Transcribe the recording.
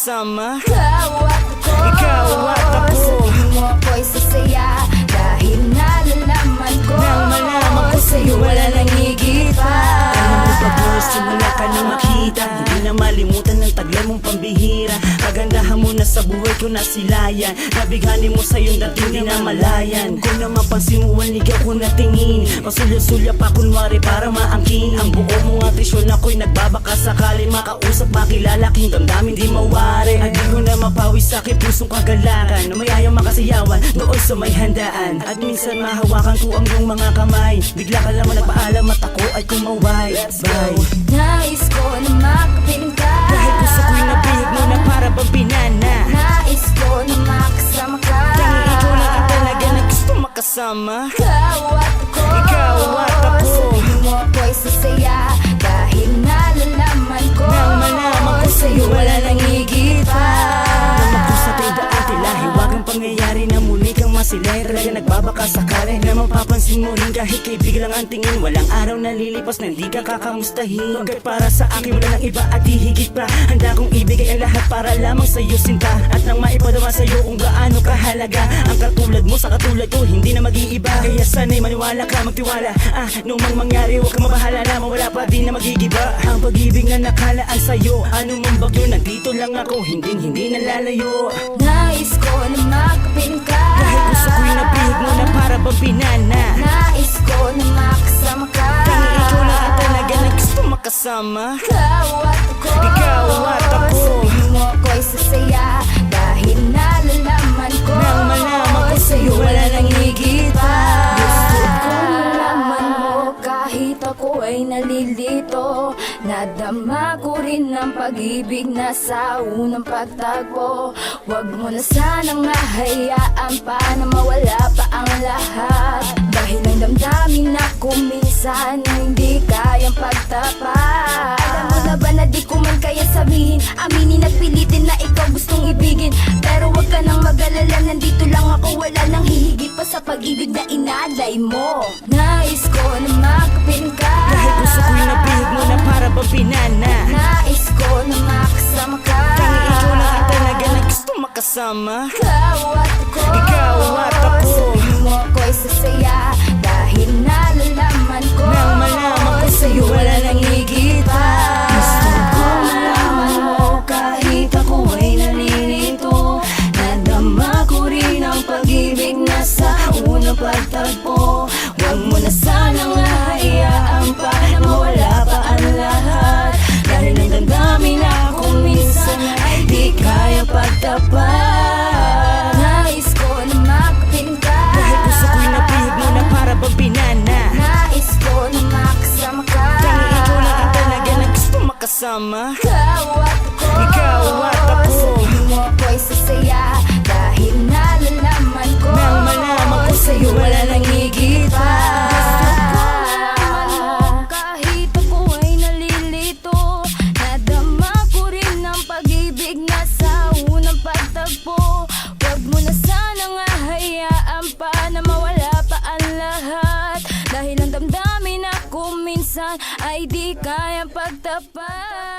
makasama. Ikaw at ako, sabihin mo ako'y sasaya dahil nalalaman ko, nang malaman ko sa'yo wala nang higit pa. Alam mo ba boss, simula ka na makita, hindi na malimutan ng taglay mong pambihira. Kagandahan mo na sa buhay ko nasilayan, nabighani mo sa iyong dating di na malayan. Kung na mapansin mo ang ligaw ko na tingin, pasulya-sulya pa kunwari para maangkin. Ang buo mong atensyon ako'y nagbabaka sakali makausap, makilala king damdamin di mawari. At di ko na mapawi sa aking pusong kagalakan, na mayayang makasayawan doon sa may handaan. At minsan mahawakan ko ang iyong mga kamay, bigla ka lamang nagpaalam at ako ay kumaway. Bye. nais ko na makapiling ka, Dahil gusto ko'y nabihig mo na para bang binana. nais ko na makasama ka, Tanging ikaw lang ang talaga na gusto makasama. Ikaw at ako, sabihin mo ako'y sasaya dahil nalalaman ko, Nang malaman ko sa'yo wala nang higit pa. Naman ko sa tindaan tila hiwagang pangyayari na muli kang masilay. Talaga nagbabaka sakali na mapapansin mo rin kahit kaibigan lang ang tingin. Walang araw na lilipas na hindi ka kakamustahin. Pagkat para sa akin wala nang iba at hihigit pa. Handa kong ibigay ang lahat para lamang sa'yo sinta, at nang maipadama sa'yo kung gaano kahalaga. Ang katulad mo sa katulad ko hindi na mag-iiba, kaya sana'y maniwala ka, magtiwala. Nung mang mangyari huwag kang mabahala na mawala pa di na magigiba. Ang pag-ibig na nakalaan sa'yo, ano mang bagyo nandito lang ako, hindi nalalayo. nais ko na makapiling ka, Dahil gusto ko'y nabihig mo na para bang binana. nais ko na makasama ka, Tanging ikaw lang ang talaga na gusto makasama. Ikaw at ako, sabihin mo ako'y sasaya dahil nalalaman ko, Nang malaman ko sa'yo wala nang higit pa. Gusto ko malaman mo kahit ako ay nalilito, nadama ko rin ang pag-ibig na sa unang pagtagpo. Huwag mo na sanang mahayaan pa na mawala pa ang lahat, dahil ang damdamin ako minsan na hindi kayang pagtapat. Alam mo na ba na di ko man kaya sabihin, aminin at pilitin na ikaw gustong ibigin. Pero wag ka nang mag-alala, nandito lang ako, wala nang hihigit pa sa pag-ibig na inalay mo. Nais ko na makapiling ka, Dahil gusto ko'y nabihig mo na para bang binana. nais ko na makasama ka, Tanging ikaw lang ang talaga na gusto makasama. Ikaw at ako, sabihin mo ako'y sasaya dahil nalalaman ko, Nang malaman ko sa'yo wala nang higit pa. Gusto ko malaman mo kahit ako ay nalilito, nadama ko rin ang pag-ibig na sa unang pagtagpo. Huwag mo na sanang hahayaan pa na mawala pa ang lahat, dahil ang damdamin ako minsan ay di kaya pagtapat. Nais ko na makapiling ka, Dahil gusto ko'y nabihig mo na para bang binana. nais ko na makasama ka, Tanging ikaw lang ang talaga na gusto makasama. Ikaw at ako, sabihin mo ako'y sasaya dahil nalalaman ko, Nang malaman ko sa'yo wala nang higit pa. kahit ako ay nalilito, nadama ko rin ang pag-ibig na sa unang pagtagpo. Huwag mo na sanang hahayaan pa na mawala pa ang lahat, dahil ang damdamin ako minsan ay di kayang pagtapat.